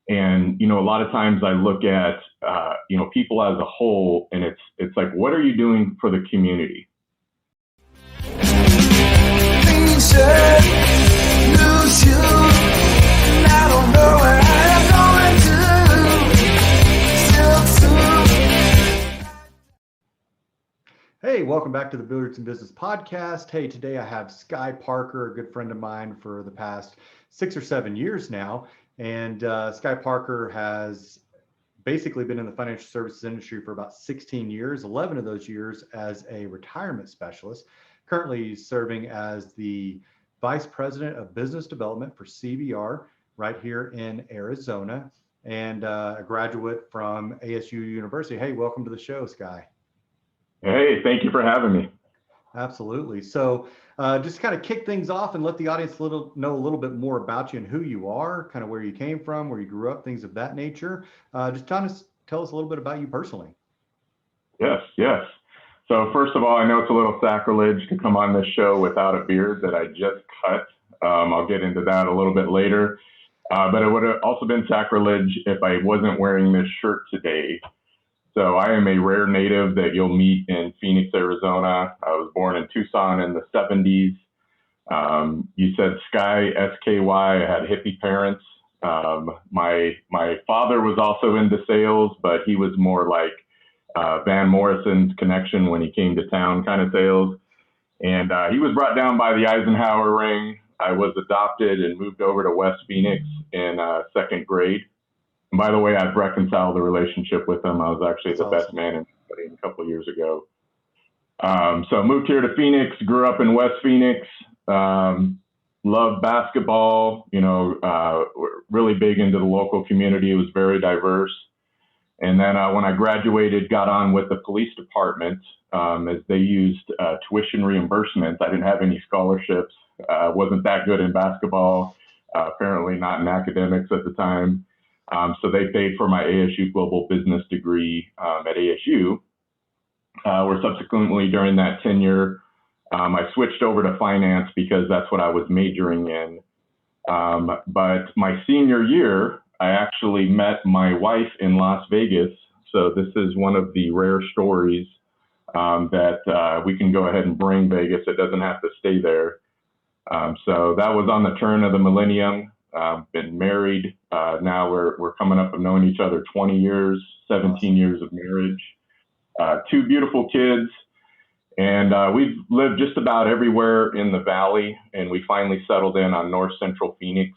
And, a lot of times I look at, people as a whole, and it's like, what are you doing for the community? Hey, welcome back to the Builders and Business Podcast. Hey, today I have Sky Parker, a good friend of mine for the past 6 or 7 years now. And Sky Parker has basically been in the financial services industry for about 16 years, 11 of those years as a retirement specialist. Currently serving as the Vice President of Business Development for CBR right here in Arizona, and a graduate from ASU University. Hey, welcome to the show, Sky. Hey, thank you for having me. Absolutely. So just kind of kick things off and let the audience know a little bit more about you and who you are, kind of where you came from, where you grew up, things of that nature. Just tell us a little bit about you personally. Yes. So first of all, I know it's a little sacrilege to come on this show without a beard that I just cut. I'll get into that a little bit later. But it would have also been sacrilege if I wasn't wearing this shirt today. So I am a rare native that you'll meet in Phoenix, Arizona. I was born in Tucson in the 70s. You said Sky, S-K-Y. I had hippie parents. My father was also into sales, but he was more like Van Morrison's connection when he came to town kind of sales. And he was brought down by the Eisenhower ring. I was adopted and moved over to West Phoenix in second grade. And by the way, I've reconciled the relationship with him. I was actually the best man in a couple of years ago. So I moved here to Phoenix, grew up in West Phoenix, loved basketball, really big into the local community. It was very diverse. And then when I graduated, got on with the police department as they used tuition reimbursements. I didn't have any scholarships, wasn't that good in basketball, apparently not in academics at the time. So they paid for my ASU Global Business degree at ASU. Where subsequently during that tenure, I switched over to finance because that's what I was majoring in. But my senior year, I actually met my wife in Las Vegas. So this is one of the rare stories that we can go ahead and bring Vegas. It doesn't have to stay there. So that was on the turn of the millennium. Been married. Now we're coming up and knowing each other 20 years, 17 years of marriage, 2 beautiful kids. And we've lived just about everywhere in the valley. And we finally settled in on North Central Phoenix,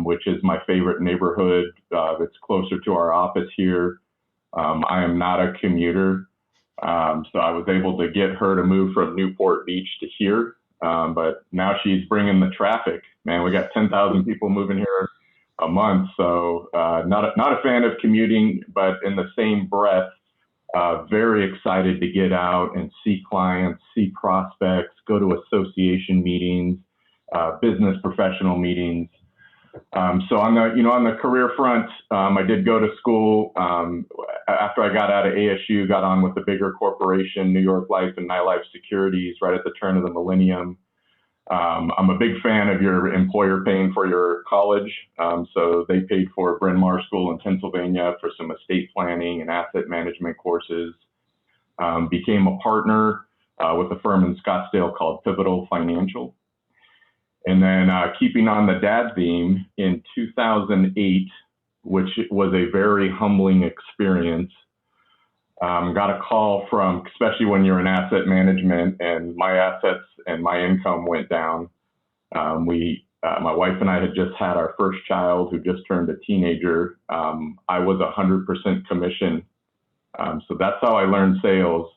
which is my favorite neighborhood. That's closer to our office here. I am not a commuter. So I was able to get her to move from Newport Beach to here. But now she's bringing the traffic. Man, we got 10,000 people moving here a month. So not a fan of commuting, but in the same breath, very excited to get out and see clients, see prospects, go to association meetings, business professional meetings. So on the career front, I did go to school. After I got out of ASU, got on with the bigger corporation, New York Life and Nightlife Securities, right at the turn of the millennium. I'm a big fan of your employer paying for your college. So they paid for Bryn Mawr School in Pennsylvania for some estate planning and asset management courses. Became a partner with a firm in Scottsdale called Pivotal Financial. And then keeping on the dad theme, in 2008, which was a very humbling experience, got a call from, especially when you're in asset management and my assets and my income went down. My wife and I had just had our first child who just turned a teenager. I was 100% commission. So that's how I learned sales,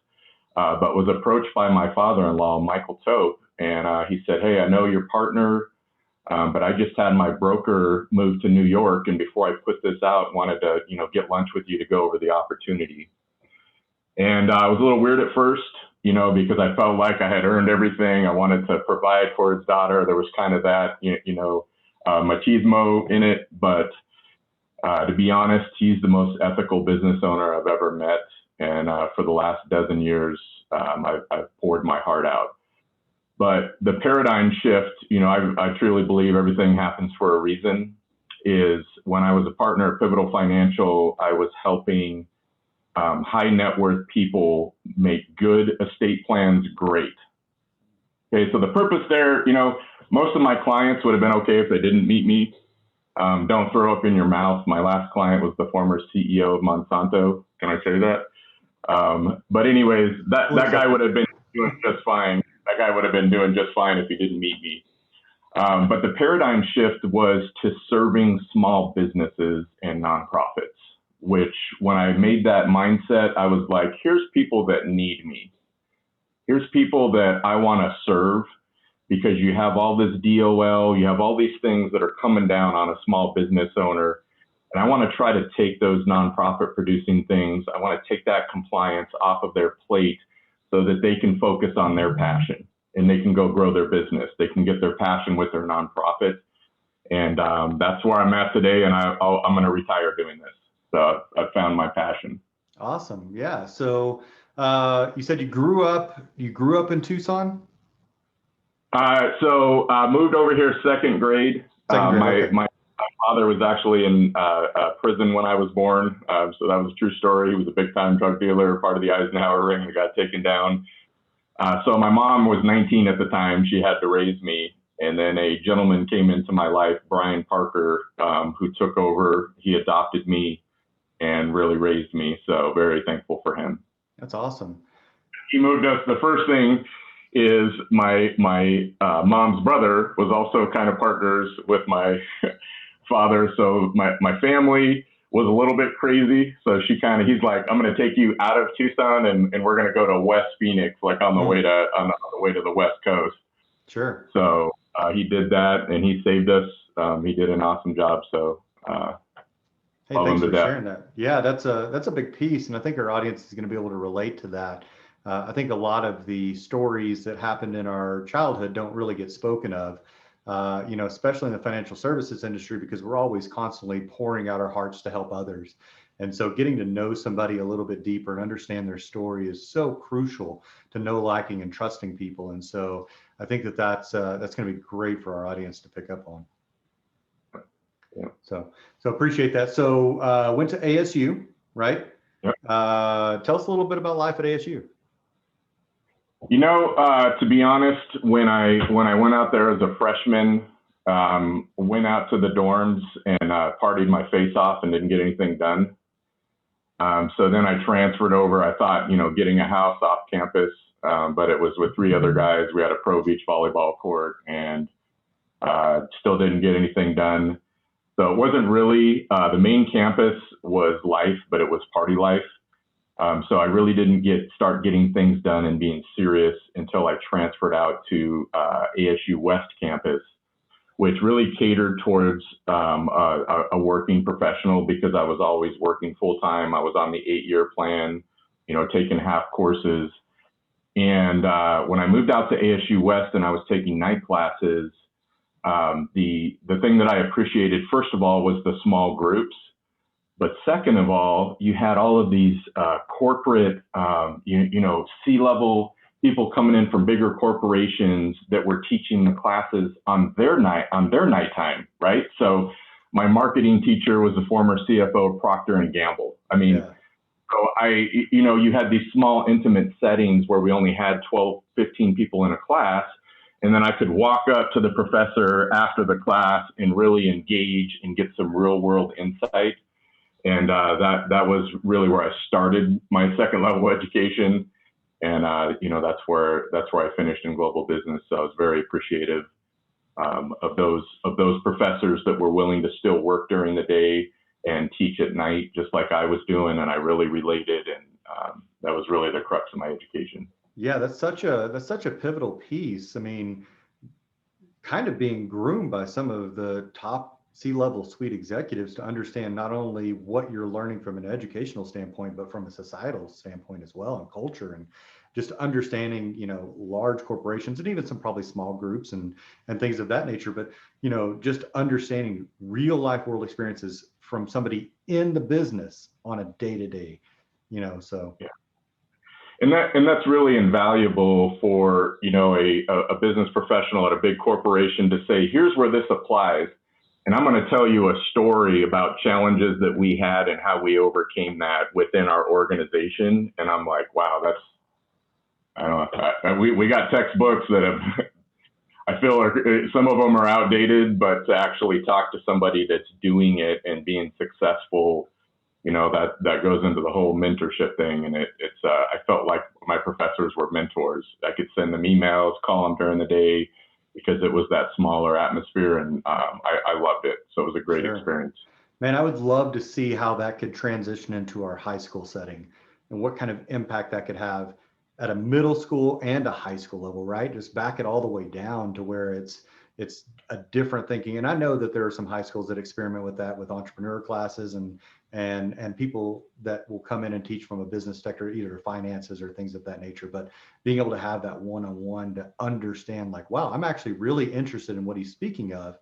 but was approached by my father-in-law, Michael Tope. And he said, hey, I know your partner, but I just had my broker move to New York. And before I put this out, wanted to, get lunch with you to go over the opportunity. And I was a little weird at first, because I felt like I had earned everything. I wanted to provide for his daughter. There was kind of that, machismo in it. But to be honest, he's the most ethical business owner I've ever met. And for the last dozen years, I've poured my heart out. But the paradigm shift, I truly believe everything happens for a reason. is when I was a partner at Pivotal Financial, I was helping high net worth people make good estate plans great. Okay, so the purpose there, most of my clients would have been okay if they didn't meet me. Don't throw up in your mouth. My last client was the former CEO of Monsanto. Can I say that? But anyways, that guy would have been doing just fine. That guy would have been doing just fine if he didn't meet me. But the paradigm shift was to serving small businesses and nonprofits, which when I made that mindset, I was like, here's people that need me. Here's people that I want to serve, because you have all this DOL, you have all these things that are coming down on a small business owner. And I want to try to take those nonprofit producing things. I want to take that compliance off of their plate so that they can focus on their passion and they can go grow their business. They can get their passion with their nonprofit. And that's where I'm at today. And I'm going to retire doing this. So I found my passion. Awesome. Yeah. So you said you grew up in Tucson? So moved over here second grade. Okay. My father was actually in prison when I was born. So that was a true story. He was a big time drug dealer, part of the Eisenhower ring that got taken down. So my mom was 19 at the time. She had to raise me. And then a gentleman came into my life, Brian Parker, who took over. He adopted me and really raised me. So very thankful for him. That's awesome. He moved us. The first thing is my mom's brother was also kind of partners with my father. So my family was a little bit crazy. So he's like, I'm going to take you out of Tucson and we're going to go to West Phoenix, like on the way to the West Coast. Sure. So he did that and he saved us. He did an awesome job. So hey, thanks for sharing that. Yeah, that's a big piece. And I think our audience is going to be able to relate to that. I think a lot of the stories that happened in our childhood don't really get spoken of, especially in the financial services industry, because we're always constantly pouring out our hearts to help others. And so getting to know somebody a little bit deeper and understand their story is so crucial to know, liking, and trusting people. And so I think that's going to be great for our audience to pick up on. Yeah. So appreciate that. So went to ASU, right? Yep. Tell us a little bit about life at ASU. To be honest, when I went out there as a freshman, went out to the dorms and partied my face off and didn't get anything done. So then I transferred over. I thought, getting a house off campus, but it was with 3 other guys. We had a pro beach volleyball court and still didn't get anything done. So it wasn't really, the main campus was life, but it was party life. So I really didn't start getting things done and being serious until I transferred out to ASU West campus, which really catered towards a working professional, because I was always working full time. I was on the 8-year plan, taking half courses. And when I moved out to ASU West and I was taking night classes, the thing that I appreciated, first of all, was the small groups. But second of all, you had all of these corporate, C-level people coming in from bigger corporations that were teaching the classes on their nighttime, right? So my marketing teacher was a former CFO of Procter and Gamble. I mean, yeah. So you had these small, intimate settings where we only had 12, 15 people in a class. And then I could walk up to the professor after the class and really engage and get some real world insight. And that was really where I started my second level education. And, that's where I finished in global business. So I was very appreciative of those professors that were willing to still work during the day and teach at night, just like I was doing. And I really related. And that was really the crux of my education. Yeah, that's such a pivotal piece. I mean, kind of being groomed by some of the top C-level suite executives to understand not only what you're learning from an educational standpoint, but from a societal standpoint as well, and culture, and just understanding, large corporations and even some probably small groups and things of that nature. But, just understanding real life world experiences from somebody in the business on a day-to-day, so. Yeah. And that's really invaluable for, a business professional at a big corporation to say, here's where this applies. And I'm going to tell you a story about challenges that we had and how we overcame that within our organization. And I'm like, wow, I don't know, we got textbooks that have, I feel like some of them are outdated, but to actually talk to somebody that's doing it and being successful, that goes into the whole mentorship thing. And I felt like my professors were mentors. I could send them emails, call them during the day, because it was that smaller atmosphere, and I loved it. So it was a great experience. Man, I would love to see how that could transition into our high school setting and what kind of impact that could have at a middle school and a high school level, right? Just back it all the way down to where it's a different thinking. And I know that there are some high schools that experiment with that, with entrepreneur classes and people that will come in and teach from a business sector, either finances or things of that nature. But being able to have that one-on-one to understand, like, wow, I'm actually really interested in what he's speaking of,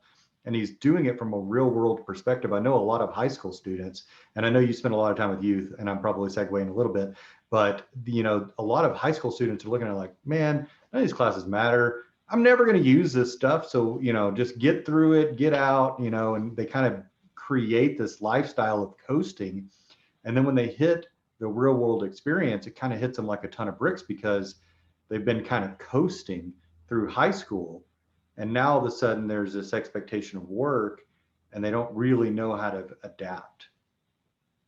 and he's doing it from a real world perspective. I know a lot of high school students, and I know you spend a lot of time with youth, and I'm probably segueing a little bit, but a lot of high school students are looking at it like, man, none of these classes matter. I'm never going to use this stuff. So, just get through it, get out, and they kind of create this lifestyle of coasting. And then when they hit the real world experience, it kind of hits them like a ton of bricks, because they've been kind of coasting through high school. And now all of a sudden there's this expectation of work, and they don't really know how to adapt.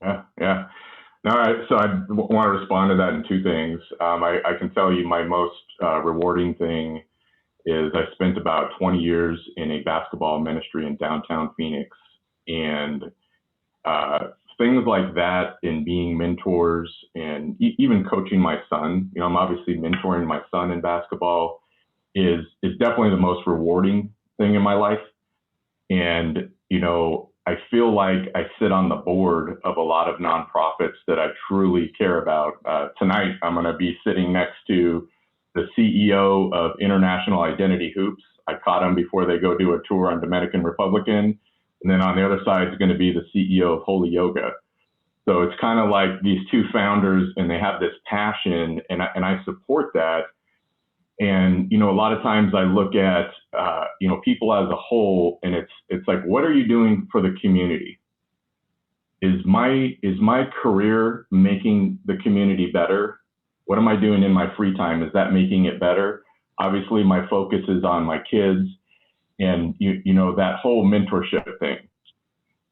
Yeah. All right. So I want to respond to that in two things. I can tell you my most rewarding thing is I spent about 20 years in a basketball ministry in downtown Phoenix. And things like that, and being mentors, and even coaching my son, I'm obviously mentoring my son in basketball, is definitely the most rewarding thing in my life. And, I feel like I sit on the board of a lot of nonprofits that I truly care about. Tonight, I'm going to be sitting next to the CEO of International Identity Hoops. I caught him before they go do a tour on Dominican Republican. And then on the other side is going to be the CEO of Holy Yoga. So it's kind of like these two founders, and they have this passion, and I support that. And, a lot of times I look at, people as a whole, and it's like, what are you doing for the community? Is my career making the community better? What am I doing in my free time? Is that making it better? Obviously, my focus is on my kids, and that whole mentorship thing.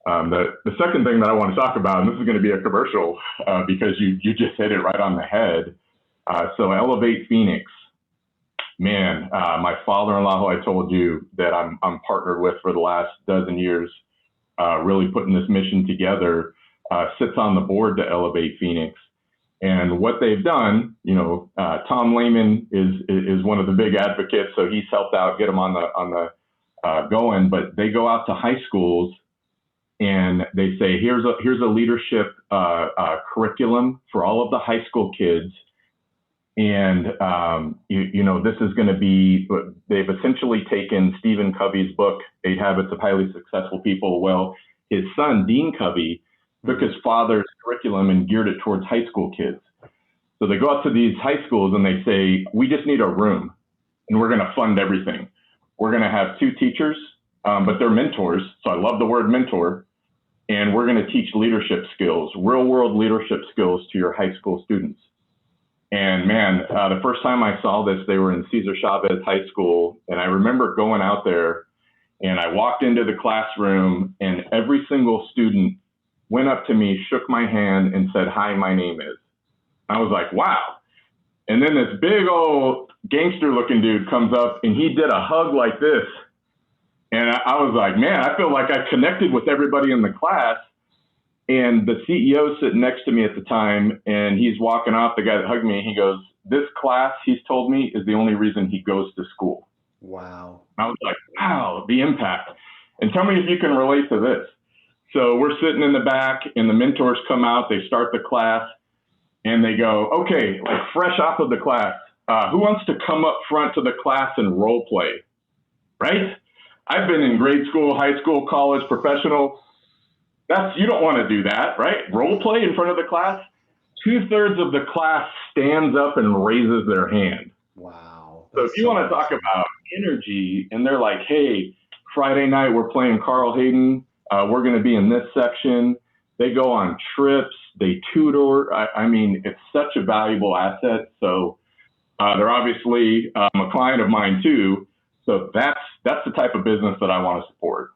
The second thing that I want to talk about, and this is going to be a commercial because you just hit it right on the head. So Elevate Phoenix. Man, my father-in-law, who I told you that I'm partnered with for the last dozen years, really putting this mission together, sits on the board to Elevate Phoenix. And what they've done, Tom Lehman is one of the big advocates, so he's helped out get them on the going. But they go out to high schools and they say, here's a leadership curriculum for all of the high school kids. And, this is going to be, they've essentially taken Stephen Covey's book, 8 Habits of Highly Successful People. Well, his son, Dean Covey, took his father's curriculum and geared it towards high school kids. So they go out to these high schools and they say, we just need a room and we're going to fund everything. We're going to have 2 teachers, but they're mentors. So I love the word mentor. And we're going to teach leadership skills, real world leadership skills to your high school students. And man, the first time I saw this, they were in Cesar Chavez High School. And I remember going out there, and I walked into the classroom, and every single student went up to me, shook my hand, and said, "Hi, my name is." I was like, wow. And then this big old gangster looking dude comes up, and he did a hug like this. And I was like, man, I feel like I connected with everybody in the class. And the CEO sitting next to me at the time, and he's walking off, the guy that hugged me, he goes, "This class," he's told me, "is the only reason he goes to school." Wow. I was like, wow, the impact. And tell me if you can relate to this. So we're sitting in the back, and the mentors come out, they start the class, and they go, okay, like fresh off of the class, who wants to come up front to the class and role play, right? I've been in grade school, high school, college, professional. You don't want to do that, right? Role play in front of the class. 2/3 of the class stands up and raises their hand. Wow. So if you want to talk about energy, and they're like, hey, Friday night, we're playing Carl Hayden. We're going to be in this section. They go on trips. They tutor. I mean, it's such a valuable asset. So they're obviously a client of mine too. So that's the type of business that I want to support.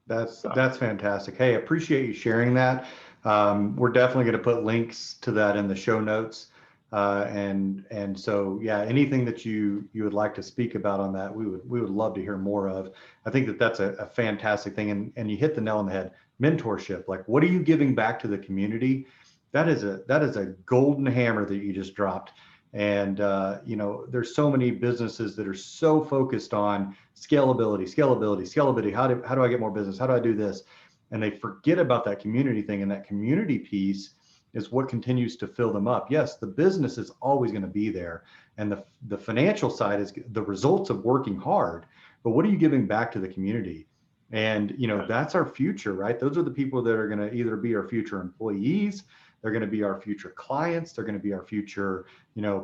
That's fantastic. Hey, appreciate you sharing that. We're definitely going to put links to that in the show notes. And so, yeah, anything that you would like to speak about on that, we would love to hear more of. I think that that's a fantastic thing. And you hit the nail on the head. Mentorship, like, what are you giving back to the community? That is a golden hammer that you just dropped. And there's so many businesses that are so focused on scalability. How do I get more business? How do I do this? And they forget about that community thing. And that community piece is what continues to fill them up. Yes, the business is always going to be there, and the financial side is the results of working hard. But what are you giving back to the community? And that's our future, right? Those are the people that are going to either be our future employees, they're going to be our future clients, they're going to be our future,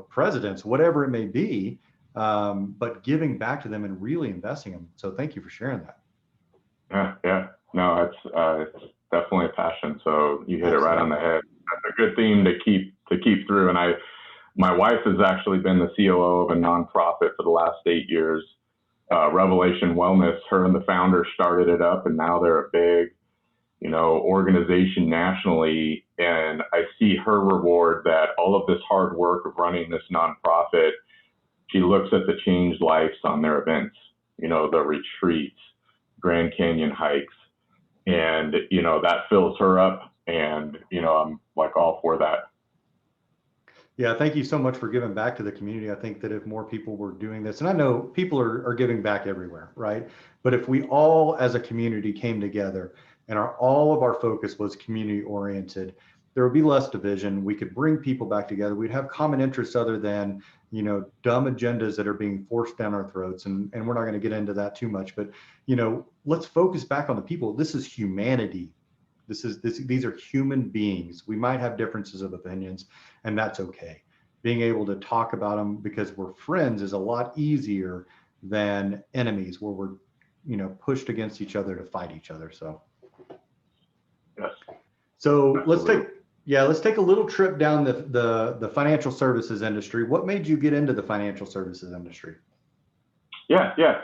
presidents, whatever it may be. But giving back to them and really investing them. So thank you for sharing that. Yeah. No, it's definitely a passion. So you hit it right on the head. That's a good theme to keep through. And my wife has actually been the COO of a nonprofit for the last 8 years. Revelation Wellness, her and the founder started it up, and now they're a big, organization nationally. And I see her reward that all of this hard work of running this nonprofit, she looks at the changed lives on their events, the retreats, Grand Canyon hikes, and, that fills her up. And, I'm like all for that. Yeah, thank you so much for giving back to the community. I think that if more people were doing this, and I know people are giving back everywhere, right? But if we all as a community came together and all of our focus was community oriented, there would be less division. We could bring people back together. We'd have common interests other than, dumb agendas that are being forced down our throats. And we're not going to get into that too much, but, let's focus back on the people. This is humanity. These are human beings. We might have differences of opinions, and that's okay. Being able to talk about them because we're friends is a lot easier than enemies where we're, pushed against each other to fight each other. So, yes. So Absolutely. let's take a little trip down the financial services industry. What made you get into the financial services industry? Yeah.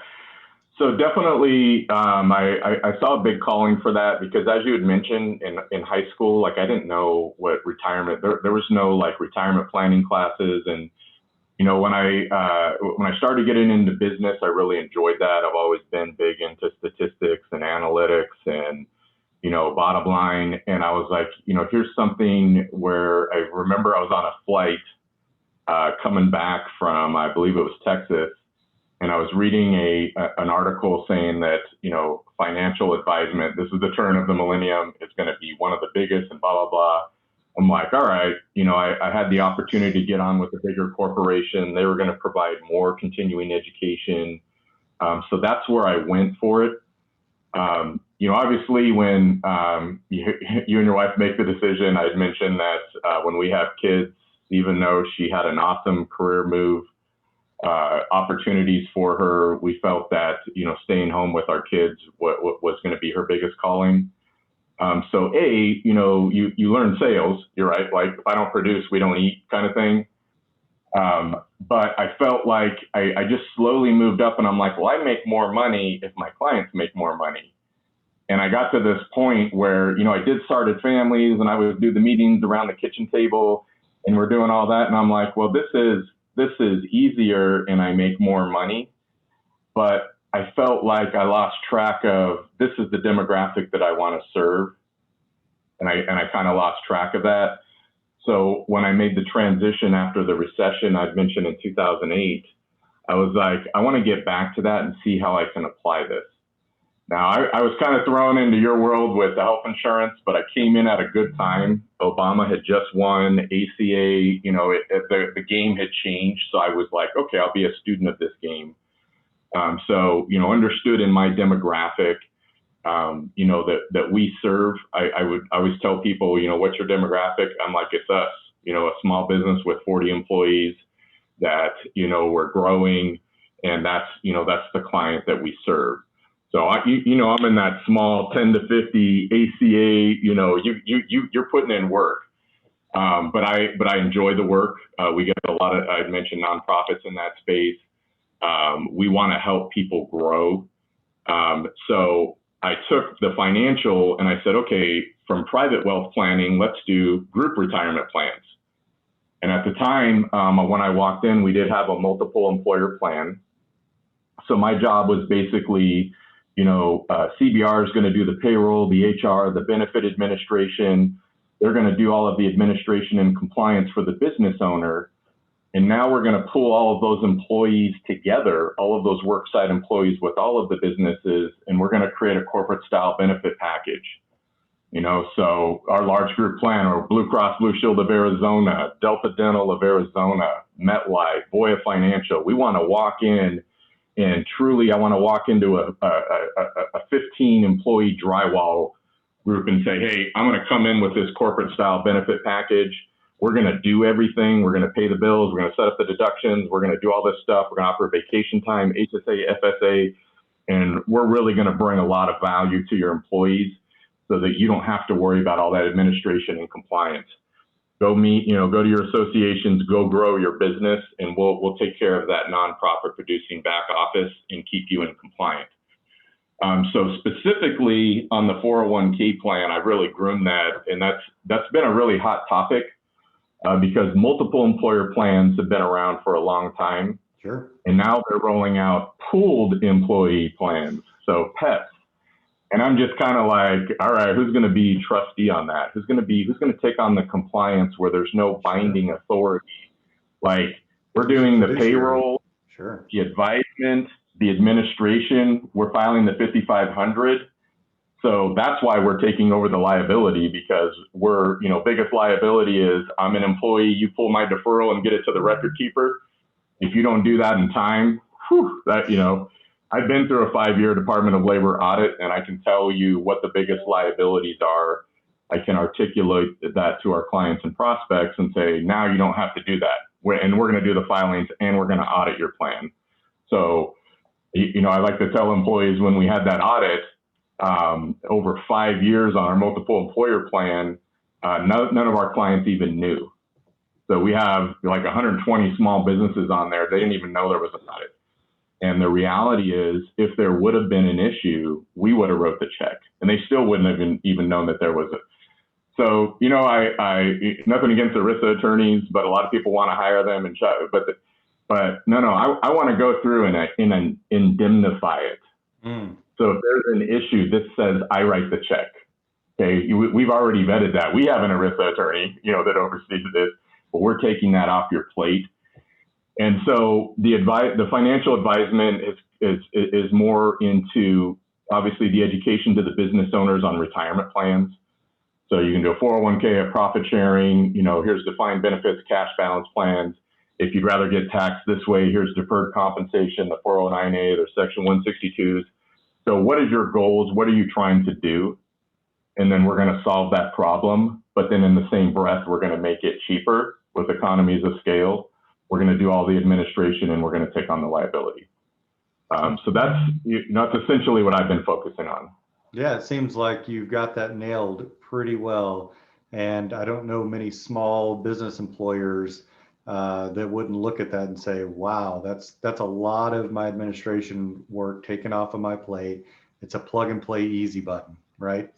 So definitely, I saw a big calling for that because, as you had mentioned, in high school, like I didn't know what retirement. There was no like retirement planning classes, and when I started getting into business, I really enjoyed that. I've always been big into statistics and analytics, and bottom line. And I was like, here's something where I remember I was on a flight coming back from, I believe it was Texas. And I was reading an article saying that, financial advisement, this is the turn of the millennium, it's going to be one of the biggest and blah, blah, blah. I'm like, all right, I had the opportunity to get on with a bigger corporation. They were going to provide more continuing education. So that's where I went for it. Obviously when you and your wife make the decision, I'd mentioned that when we have kids, even though she had an awesome career move, opportunities for her, we felt that staying home with our kids was going to be her biggest calling. So you learn sales. You're right. Like if I don't produce, we don't eat, kind of thing. But I felt like I just slowly moved up, and I'm like, well, I make more money if my clients make more money. And I got to this point where I did started families, and I would do the meetings around the kitchen table, and we're doing all that, and I'm like, well, this is easier and I make more money, but I felt like I lost track of this is the demographic that I want to serve. And I kind of lost track of that. So when I made the transition after the recession I'd mentioned in 2008, I was like, I want to get back to that and see how I can apply this. Now, I was kind of thrown into your world with the health insurance, but I came in at a good time. Obama had just won, ACA, the game had changed. So I was like, okay, I'll be a student of this game. So, understood in my demographic, that we serve. I would always tell people, what's your demographic? I'm like, it's us, a small business with 40 employees that, we're growing, and that's the client that we serve. So I'm in that small 10 to 50 ACA. You're putting in work. But I enjoy the work. We get a lot of, I'd mentioned nonprofits in that space. We want to help people grow. So I took the financial and I said, okay, from private wealth planning, let's do group retirement plans. And at the time, when I walked in, we did have a multiple employer plan. So my job was basically, CBR is going to do the payroll, the HR, the benefit administration. They're going to do all of the administration and compliance for the business owner. And now we're going to pull all of those employees together, all of those worksite employees with all of the businesses, and we're going to create a corporate style benefit package. So our large group plan, or Blue Cross Blue Shield of Arizona, Delta Dental of Arizona, MetLife, Voya Financial. We want to walk in and truly, I want to walk into a 15 employee drywall group and say, hey, I'm going to come in with this corporate style benefit package. We're going to do everything. We're going to pay the bills. We're going to set up the deductions. We're going to do all this stuff. We're going to offer vacation time, HSA, FSA, and we're really going to bring a lot of value to your employees so that you don't have to worry about all that administration and compliance. Go go to your associations, go grow your business, and we'll take care of that nonprofit producing back office and keep you in compliance. So specifically on the 401k plan, I really groomed that, and that's been a really hot topic because multiple employer plans have been around for a long time. Sure. And now they're rolling out pooled employee plans, so PEPs. And I'm just kind of like, all right, who's going to be trustee on that? Who's going to take on the compliance where there's no binding authority? Like, we're doing the payroll, sure, the advisement, the administration. We're filing the 5500. So that's why we're taking over the liability, because biggest liability is I'm an employee, you pull my deferral and get it to the record keeper. If you don't do that in time, I've been through a 5-year Department of Labor audit, and I can tell you what the biggest liabilities are. I can articulate that to our clients and prospects and say, now you don't have to do that. We're going to do the filings and we're going to audit your plan. So, I like to tell employees when we had that audit, over 5 years on our multiple employer plan, none of our clients even knew. So we have like 120 small businesses on there. They didn't even know there was an audit. And the reality is, if there would have been an issue, we would have wrote the check, and they still wouldn't have even known that there was a. So, I nothing against ERISA attorneys, but a lot of people want to hire them and but no, I want to go through and indemnify it. So if there's an issue, this says I write the check. Okay, we've already vetted that. We have an ERISA attorney, that oversees this, but we're taking that off your plate. And so the financial advisement is more into, obviously, the education to the business owners on retirement plans. So you can do a 401k, a profit sharing, here's defined benefits, cash balance plans. If you'd rather get taxed this way, here's deferred compensation, the 409A, the section 162s. So what is your goals? What are you trying to do? And then we're going to solve that problem. But then in the same breath, we're going to make it cheaper with economies of scale. We're going to do all the administration, and we're going to take on the liability. So that's essentially what I've been focusing on. Yeah, it seems like you've got that nailed pretty well. And I don't know many small business employers that wouldn't look at that and say, wow, that's a lot of my administration work taken off of my plate. It's a plug and play easy button, right?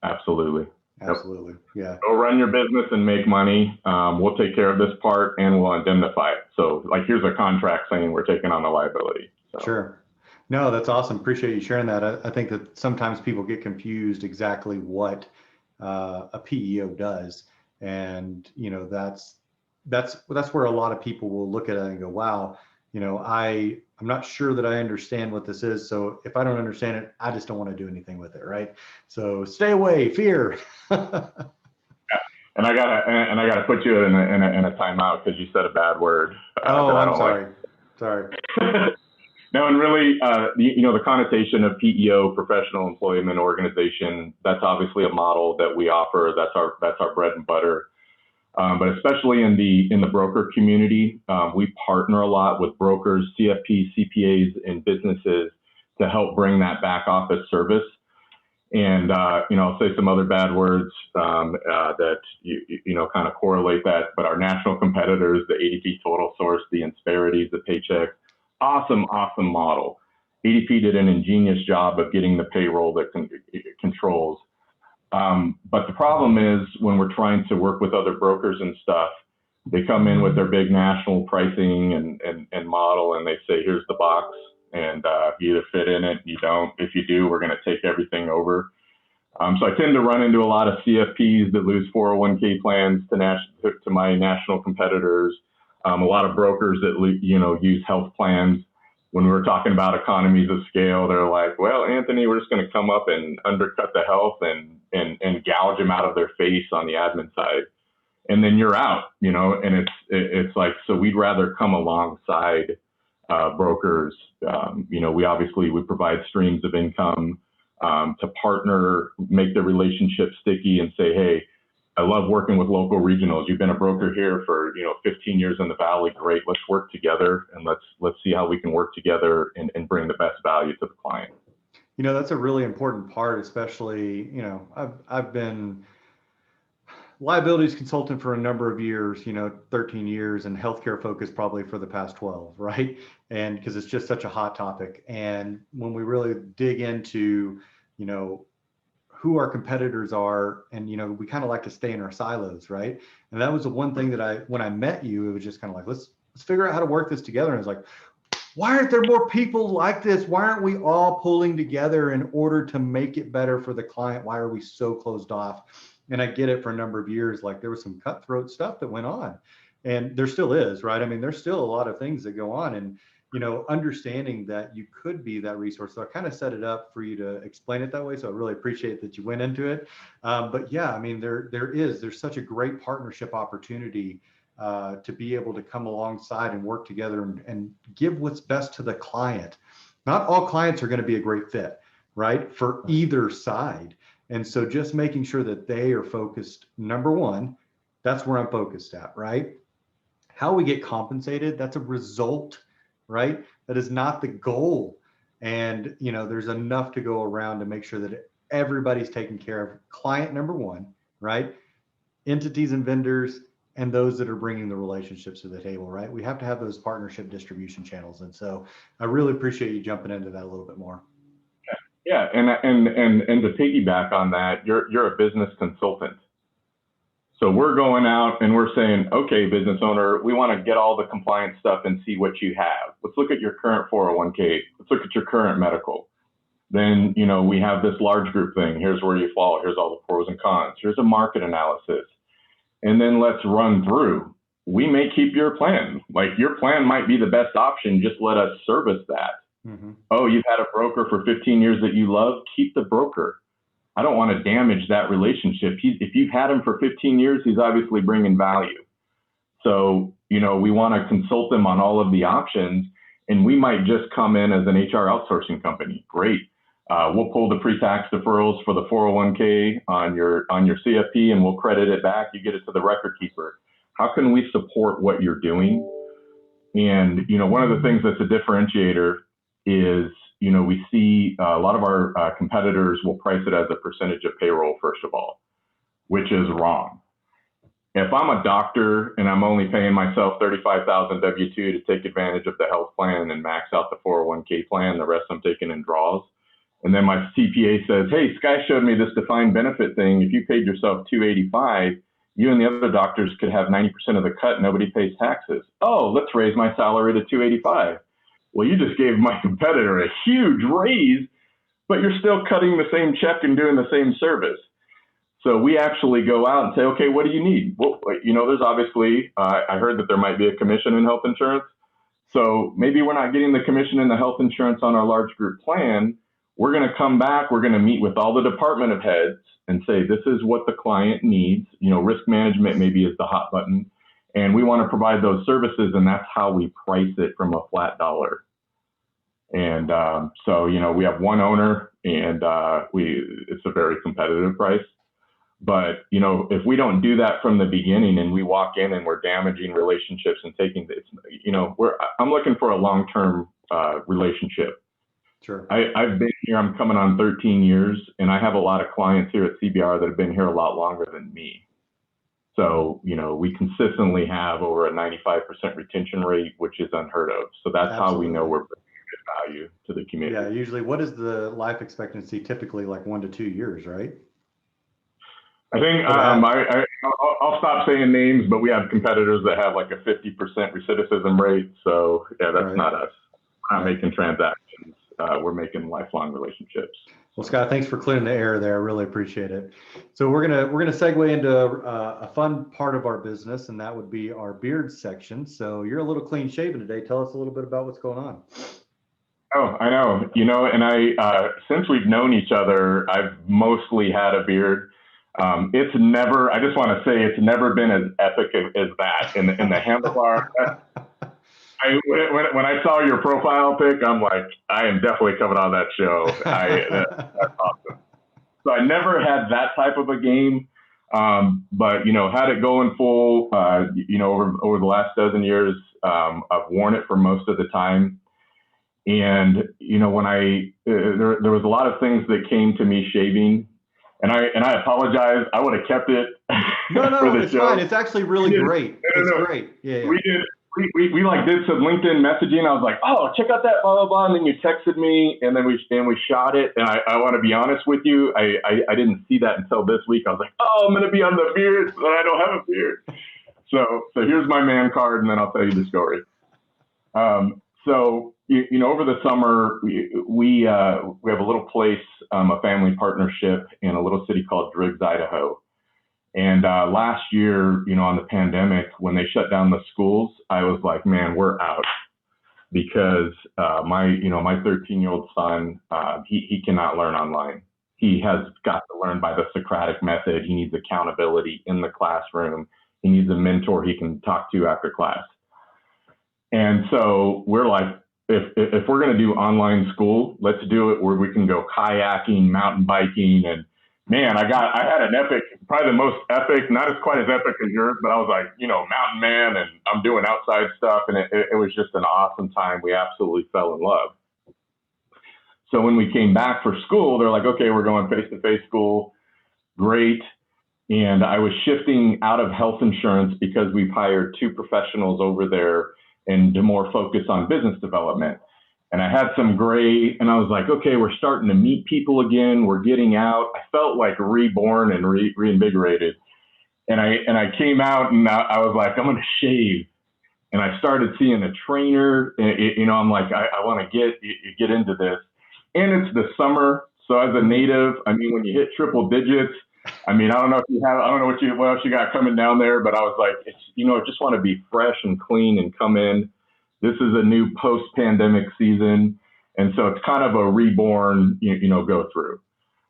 Absolutely. Absolutely. Yeah. Go run your business and make money. We'll take care of this part and we'll indemnify it. So here's a contract saying we're taking on the liability. So. Sure. No, that's awesome. Appreciate you sharing that. I think that sometimes people get confused exactly what a PEO does. And, that's where a lot of people will look at it and go, wow, I'm not sure that I understand what this is. So if I don't understand it, I just don't want to do anything with it. Right. So stay away, fear. Yeah. And I gotta put you in a timeout because you said a bad word. I'm sorry. Like. Sorry. No, and really, the connotation of PEO, professional employment organization, that's obviously a model that we offer. That's our bread and butter. But especially in the broker community, we partner a lot with brokers, CFPs, CPAs, and businesses to help bring that back office service. And, I'll say some other bad words that, kind of correlate that. But our national competitors, the ADP Total Source, the Insperities, the Paychex, awesome model. ADP did an ingenious job of getting the payroll that controls. But the problem is when we're trying to work with other brokers and stuff, they come in with their big national pricing and model, and they say, here's the box. And you either fit in it, you don't. If you do, we're going to take everything over. So I tend to run into a lot of CFPs that lose 401k plans to my national competitors. A lot of brokers that use health plans. When we were talking about economies of scale, they're like, well, Anthony, we're just going to come up and undercut the health and gouge them out of their face on the admin side. And then you're out, and it's like, so we'd rather come alongside brokers. We provide streams of income to partner, make the relationship sticky, and say, hey, I love working with local regionals. You've been a broker here for 15 years in the Valley. Great, let's work together and let's see how we can work together and bring the best value to the client. That's a really important part, especially I've been liabilities consultant for a number of years, 13 years, and healthcare focused probably for the past 12, right? And because it's just such a hot topic. And when we really dig into, who our competitors are, and, we kind of like to stay in our silos, right? And that was the one thing that when I met you, it was just kind of like, let's figure out how to work this together. And it's like, why aren't there more people like this? Why aren't we all pulling together in order to make it better for the client? Why are we so closed off? And I get it. For a number of years, like there was some cutthroat stuff that went on, and there still is, right? I mean, there's still a lot of things that go on, and understanding that you could be that resource. So I kind of set it up for you to explain it that way. So I really appreciate that you went into it. But yeah, I mean, there's such a great partnership opportunity to be able to come alongside and work together and give what's best to the client. Not all clients are going to be a great fit, right? For either side. And so just making sure that they are focused, number one, that's where I'm focused at, right? How we get compensated, that's a result, right? That is not the goal. And, there's enough to go around to make sure that everybody's taken care of. Client number one, right? Entities and vendors, and those that are bringing the relationships to the table, right? We have to have those partnership distribution channels. And so I really appreciate you jumping into that a little bit more. Yeah, and to piggyback on that, you're a business consultant. So we're going out and we're saying, okay, business owner, we want to get all the compliance stuff and see what you have. Let's look at your current 401k. Let's look at your current medical. Then, we have this large group thing. Here's where you fall. Here's all the pros and cons. Here's a market analysis. And then let's run through. We may keep your plan. Like your plan might be the best option. Just let us service that. Mm-hmm. Oh, you've had a broker for 15 years that you love, keep the broker. I don't want to damage that relationship. If you've had him for 15 years, he's obviously bringing value. So, we want to consult them on all of the options, and we might just come in as an HR outsourcing company. Great. We'll pull the pre-tax deferrals for the 401k on your CFP, and we'll credit it back. You get it to the record keeper. How can we support what you're doing? And, one of the things that's a differentiator is, we see a lot of our competitors will price it as a percentage of payroll, first of all, which is wrong. If I'm a doctor and I'm only paying myself $35,000 W-2 to take advantage of the health plan and max out the 401k plan, the rest I'm taking in draws. And then my CPA says, hey, Sky showed me this defined benefit thing. If you paid yourself $285, you and the other doctors could have 90% of the cut. Nobody pays taxes. Oh, let's raise my salary to $285. Well, you just gave my competitor a huge raise, but you're still cutting the same check and doing the same service. So we actually go out and say, okay, what do you need? Well, there's obviously, I heard that there might be a commission in health insurance. So maybe we're not getting the commission in the health insurance on our large group plan. We're going to come back. We're going to meet with all the department of heads and say, this is what the client needs. Risk management maybe is the hot button. And we want to provide those services, and that's how we price it from a flat dollar. And so, we have one owner, and it's a very competitive price. But, if we don't do that from the beginning and we walk in and we're damaging relationships and taking, I'm looking for a long-term relationship. Sure. I've been here, I'm coming on 13 years, and I have a lot of clients here at CBR that have been here a lot longer than me. So, we consistently have over a 95% retention rate, which is unheard of. So that's how we know Absolutely. we're bringing good value to the Yeah, community. usually what is the life expectancy? Typically like 1 to 2 years, right? I think Or to have. I'll stop saying names, but we have competitors that have like a 50% recidivism rate. So yeah, that's Right. not us. We're not Right. making transactions. We're making lifelong relationships. Well, So. Scott, thanks for clearing the air there. I really appreciate it. So we're gonna segue into a fun part of our business, and that would be our beard section. So you're a little clean shaven today. Tell us a little bit about what's going on. Oh, I know. And since we've known each other, I've mostly had a beard. It's never, I just want to say it's never been as epic as that in the handlebar. When I saw your profile pic, I'm like, I am definitely coming on that show. That's awesome. So I never had that type of a game. But had it going full, over the last dozen years. I've worn it for most of the time. And when there was a lot of things that came to me shaving, and I apologize. I would have kept it No, for no, the it's show. fine. It's actually really great. No, It's no, no. great. Yeah, yeah. We did. We like did some LinkedIn messaging. I was like, oh, check out that blah blah blah, and then you texted me, and then we shot it. And I want to be honest with you, I didn't see that until this week. I was like, oh, I'm gonna be on the beard, but I don't have a beard. So here's my man card, and then I'll tell you the story. So over the summer, we have a little place, a family partnership in a little city called Driggs, Idaho. And last year, on the pandemic, when they shut down the schools, I was like, man, we're out, because my 13-year-old son, he cannot learn online. He has got to learn by the Socratic method. He needs accountability in the classroom. He needs a mentor he can talk to after class. And so we're like, if we're going to do online school, let's do it where we can go kayaking, mountain biking. And man, I had an epic, probably the most epic, not as quite as epic as yours, but I was like, mountain man, and I'm doing outside stuff. And it was just an awesome time. We absolutely fell in love. So when we came back for school, they're like, okay, we're going face-to-face school. Great. And I was shifting out of health insurance because we've hired 2 professionals over there and to more focus on business development. And I had some gray, and I was like, okay, we're starting to meet people again. We're getting out. I felt like reborn and reinvigorated. And I came out, and I was like, I'm going to shave. And I started seeing a trainer. I'm like, I want to get into this. And it's the summer. So as a native, I mean, when you hit triple digits, I mean, I don't know what else you got coming down there, but I was like, I just want to be fresh and clean and come in. This is a new post-pandemic season. And so it's kind of a reborn, go through.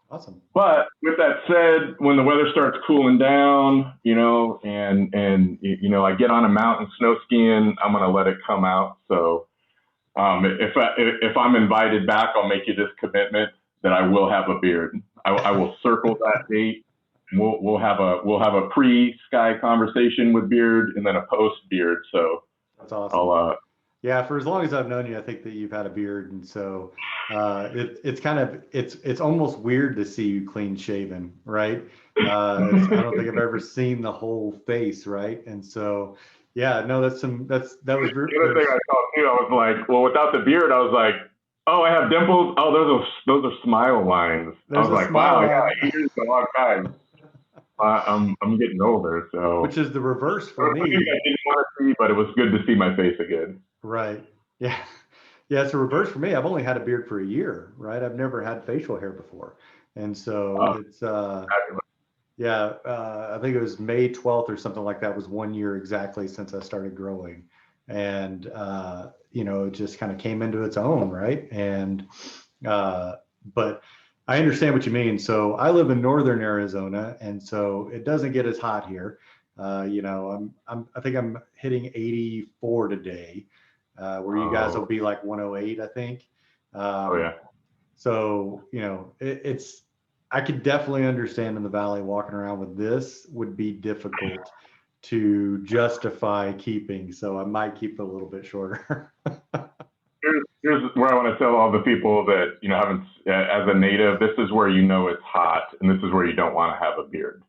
Awesome. But with that said, when the weather starts cooling down, and I get on a mountain snow skiing, I'm going to let it come out. So if I'm invited back, I'll make you this commitment that I will have a beard. I will circle that date. And we'll have a pre-Sky conversation with beard, and then a post beard. So that's awesome. I'll Yeah, for as long as I've known you, I think that you've had a beard, and so it's almost weird to see you clean shaven, right? I don't think I've ever seen the whole face, right? And so, yeah, no, that was the other thing I saw too. I was like, well, without the beard, I was like, oh, I have dimples. Oh, those are smile lines. I was like, wow, yeah, 8 years is a long time. I'm getting older, so which is the reverse for me. I didn't want to see, but it was good to see my face again. Right. Yeah. Yeah, it's a reverse for me. I've only had a beard for a year, right? I've never had facial hair before. And so it's yeah, I think it was May 12th or something like that was 1 year exactly since I started growing. And it just kind of came into its own, right? And but I understand what you mean. So I live in northern Arizona, and so it doesn't get as hot here. I think I'm hitting 84 today, where you guys will be like 108, I think. Oh yeah. So it's I could definitely understand in the valley walking around with this would be difficult to justify keeping. So I might keep it a little bit shorter. Here's where I want to tell all the people that, haven't, as a native, this is where it's hot, and this is where you don't want to have a beard.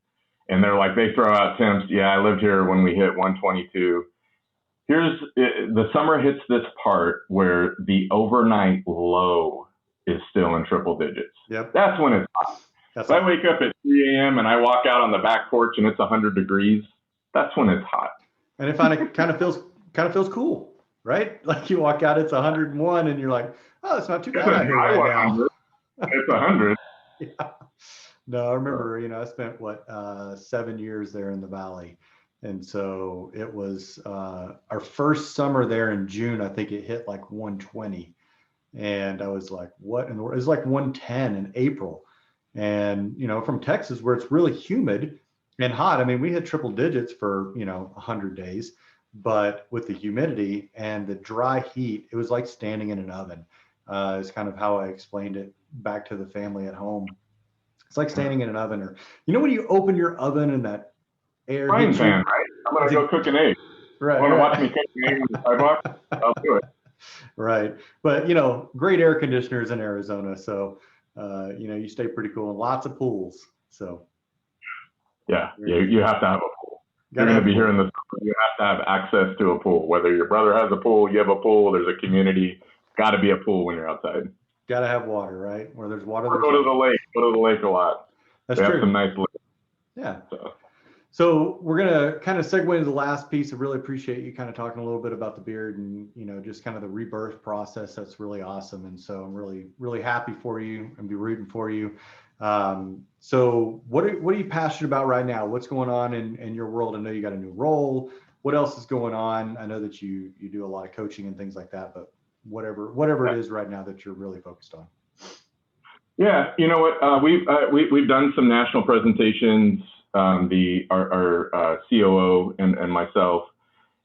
And they're like, they throw out temps. Yeah, I lived here when we hit 122. The summer hits this part where the overnight low is still in triple digits. Yep. That's when it's hot. If I wake up at 3 a.m. and I walk out on the back porch and it's 100 degrees, that's when it's hot. And it kind of feels cool, right? Like you walk out, it's 101, and you're like, oh, it's not too bad out here right now. It's 100. Yeah. No, I remember, I spent 7 years there in the Valley. And so it was our first summer there in June. I think it hit like 120. And I was like, what in the world? It was like 110 in April. And, from Texas, where it's really humid and hot, I mean, we hit triple digits for, 100 days. But with the humidity and the dry heat, it was like standing in an oven. Is kind of how I explained it back to the family at home. It's like standing in an oven, or when you open your oven and that air frying pan, right? I'm gonna go cook an egg. Right. Want to watch me cook an egg on the sidewalk? I'll do it. Right, but great air conditioners in Arizona, so you stay pretty cool, and lots of pools. So yeah, you have to have a pool. You're going to be here in the summer. You have to have access to a pool. Whether your brother has a pool, you have a pool. There's a community. Got to be a pool when you're outside. Got to have water, right? Where there's water. Go to the lake. Go to the lake a lot. That's true. Have some nice lakes. Yeah. So we're going to kind of segue into the last piece. I really appreciate you kind of talking a little bit about the beard and, just kind of the rebirth process. That's really awesome. And so I'm really, really happy for you and be rooting for you. So what are you passionate about right now? What's going on in your world? I know you got a new role. What else is going on? I know that you do a lot of coaching and things like that, but whatever it is right now that you're really focused on. Yeah. You know what? We've done some national presentations, our COO and myself,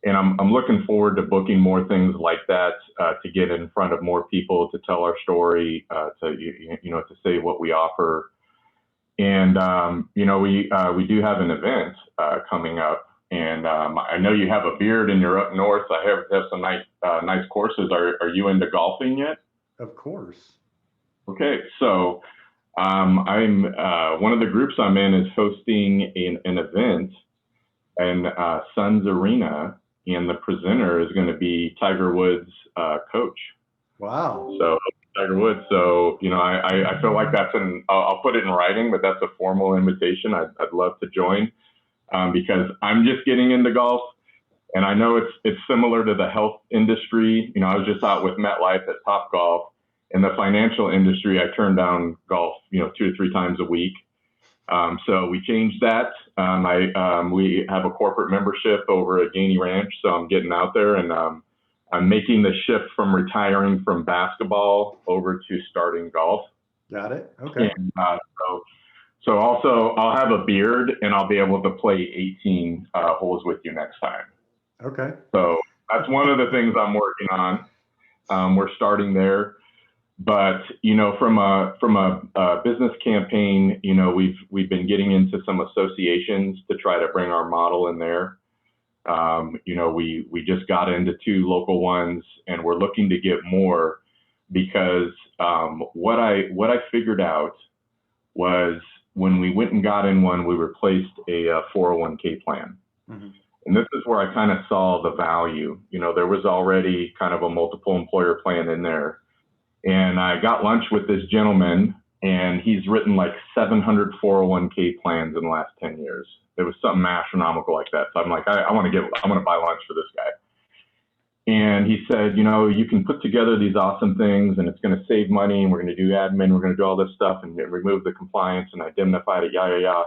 and I'm looking forward to booking more things like that, to get in front of more people, to tell our story, to say what we offer. And, we do have an event, coming up, and, I know you have a beard and you're up north. I have some nice courses. Are you into golfing yet? Of course. Okay. So, I'm one of the groups I'm in is hosting an event in Suns Arena, and the presenter is going to be Tiger Woods' coach. Wow. So Tiger Woods. So I feel like I'll put it in writing, but that's a formal invitation. I'd love to join, because I'm just getting into golf, and I know it's similar to the health industry. I was just out with MetLife at Topgolf. In the financial industry, I turn down golf, 2 to 3 times a week. So we changed that. We have a corporate membership over at Gainey Ranch, so I'm getting out there, and I'm making the shift from retiring from basketball over to starting golf. Got it. Okay. And, so also I'll have a beard, and I'll be able to play 18 holes with you next time. Okay. So that's one of the things I'm working on. We're starting there. But from a business campaign, we've been getting into some associations to try to bring our model in there. We just got into 2 local ones, and we're looking to get more, because what I figured out was when we went and got in one, we replaced a 401k plan. Mm-hmm. And this is where I kind of saw the value. There was already kind of a multiple employer plan in there. And I got lunch with this gentleman, and he's written like 700 401k plans in the last 10 years. It was something astronomical like that. So I'm like, I want to buy lunch for this guy. And he said, you can put together these awesome things, and it's going to save money, and we're going to do admin, we're going to do all this stuff, and remove the compliance and indemnify it, yada.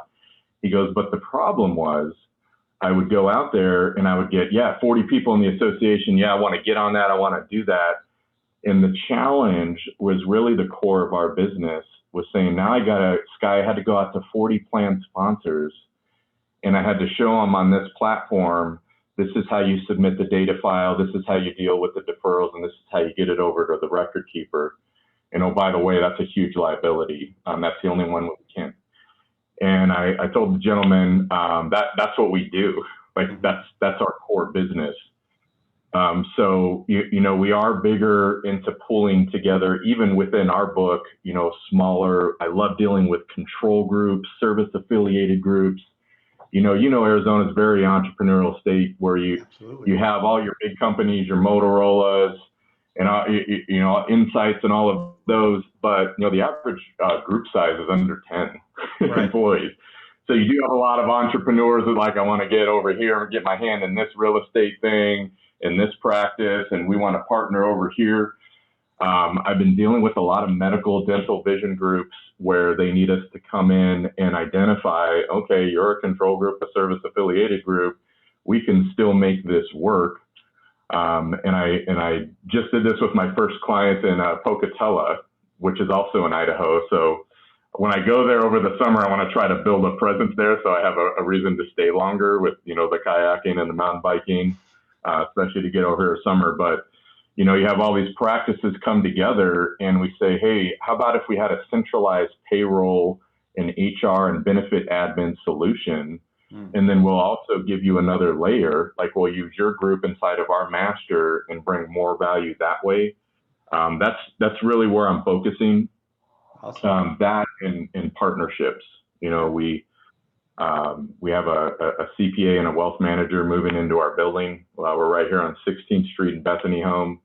He goes, but the problem was, I would go out there and I would get, 40 people in the association. Yeah, I want to get on that. I want to do that. And the challenge was really the core of our business, was saying, now I had to go out to 40 plan sponsors, and I had to show them on this platform, this is how you submit the data file, this is how you deal with the deferrals, and this is how you get it over to the record keeper. And oh, by the way, that's a huge liability. That's the only one we can't. And I told the gentleman, that's what we do. Like that's our core business. So, we are bigger into pulling together, even within our book, smaller. I love dealing with control groups, service affiliated groups. Arizona is a very entrepreneurial state where Absolutely. you have all your big companies, your Motorola's, and Insights and all of those. But the average group size is under 10 Right. employees. So you do have a lot of entrepreneurs that I want to get over here and get my hand in this real estate thing, in this practice, and we want to partner over here. I've been dealing with a lot of medical, dental, vision groups where they need us to come in and identify, okay, you're a control group, a service affiliated group. We can still make this work. And I just did this with my first client in Pocatello, which is also in Idaho. So when I go there over the summer, I want to try to build a presence there, so I have a reason to stay longer with the kayaking and the mountain biking, especially to get over here summer. But you have all these practices come together, and we say, hey, how about if we had a centralized payroll and HR and benefit admin solution? And then we'll also give you another layer, we'll use your group inside of our master and bring more value that way. That's really where I'm focusing. Awesome. That in partnerships. We have a CPA and a wealth manager moving into our building. We're right here on 16th Street in Bethany Home,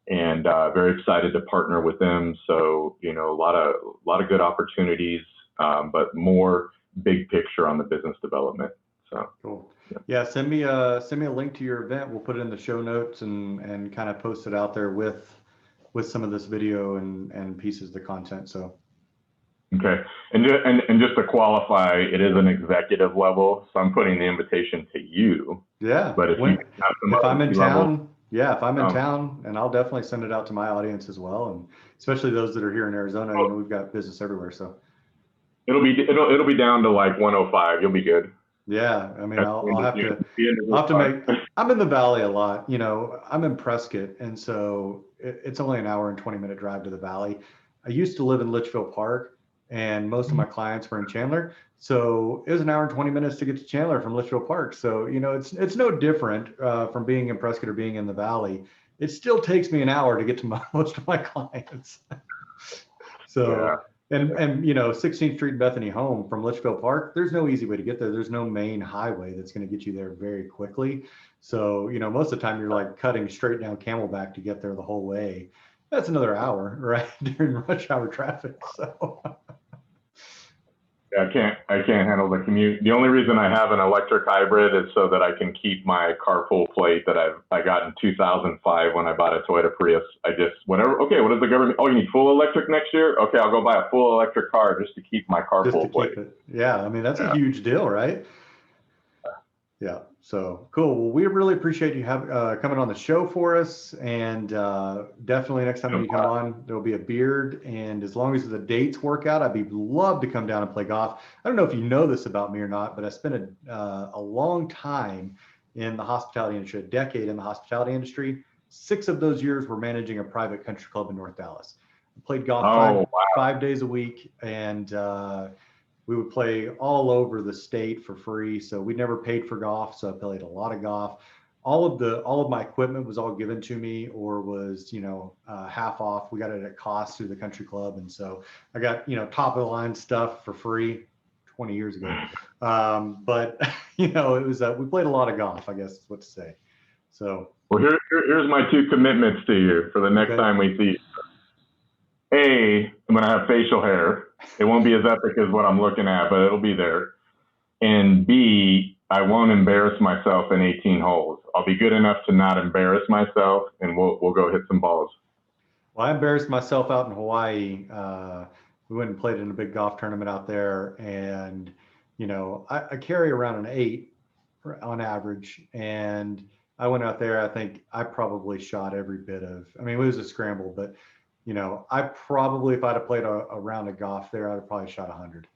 and very excited to partner with them. So a lot of good opportunities, but more big picture on the business development. So cool. Yeah, send me a link to your event. We'll put it in the show notes and kind of post it out there with some of this video and pieces of the content. So okay, and just to qualify, it is an executive level, so I'm putting the invitation to you. Yeah, but if I'm in town, if I'm in town, and I'll definitely send it out to my audience as well, and especially those that are here in Arizona. We've got business everywhere, so it'll be down to 105. You'll be good. Yeah, I mean, I'll have to make. I'm in the valley a lot. I'm in Prescott, and so it's only an hour and 20-minute drive to the valley. I used to live in Litchfield Park, and most of my clients were in Chandler, so it was an hour and 20 minutes to get to Chandler from Litchfield Park. So it's no different from being in Prescott or being in the valley. It still takes me an hour to get to most of my clients. So. Yeah. And 16th Street Bethany Home from Litchfield Park, there's no easy way to get there. There's no main highway that's going to get you there very quickly. So, most of the time you're cutting straight down Camelback to get there the whole way. That's another hour, right? During rush hour traffic. So I can't handle the commute. The only reason I have an electric hybrid is so that I can keep my carpool plate that I got in 2005 when I bought a Toyota Prius. Whatever. Okay, what does the government? Oh, you need full electric next year? Okay, I'll go buy a full electric car just to keep my carpool plate. Yeah, I mean, that's a huge deal, right? Yeah. So cool. Well, we really appreciate you coming on the show for us, and definitely next time you come on, there'll be a beard. And as long as the dates work out, I'd love to come down and play golf. I don't know if you know this about me or not, but I spent a long time in the hospitality industry, a decade in the hospitality industry. 6 of those years were managing a private country club in North Dallas. I played golf 5 days a week, and we would play all over the state for free. So we never paid for golf. So I played a lot of golf. All of my equipment was all given to me or was, half off. We got it at cost through the country club. And so I got, top of the line stuff for free 20 years ago. But it was, we played a lot of golf, I guess is what to say. So. Well, here's my 2 commitments to you for the next time we see you. A, I'm going to have facial hair. It won't be as epic as what I'm looking at, but it'll be there. And B, I won't embarrass myself in 18 holes. I'll be good enough to not embarrass myself, and we'll go hit some balls. Well, I embarrassed myself out in Hawaii. We went and played in a big golf tournament out there, and I carry around an 8 on average, and I went out there. I think I probably shot every bit of. I mean, it was a scramble, but. I probably, if I'd have played a round of golf there, I'd have probably shot 100.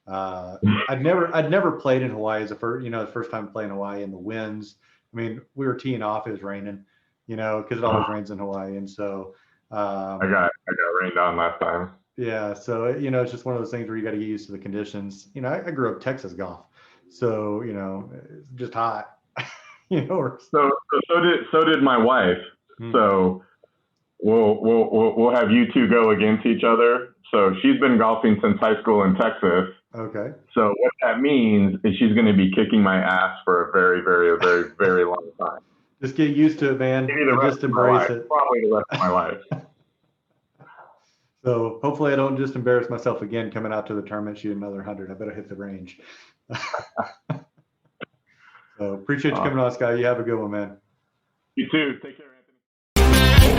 I'd never played in Hawaii as the first time playing Hawaii in the winds. I mean, we were teeing off, it was raining, because it always rains in Hawaii. And so, I got rained on last time. Yeah. So, it's just one of those things where you got to get used to the conditions. I grew up Texas golf. So, it's just hot, Or So did my wife. Hmm. So we'll have you two go against each other. So she's been golfing since high school in Texas. Okay. So what that means is she's going to be kicking my ass for a very, very, very, very long time. Just get used to it, man, Maybe the and rest just of my embrace life. it. Probably the rest of my life. So hopefully I don't just embarrass myself again coming out to the tournament shooting another 100. I better hit the range. So appreciate you coming on, Sky. You have a good one, man. You too. Take care, Anthony.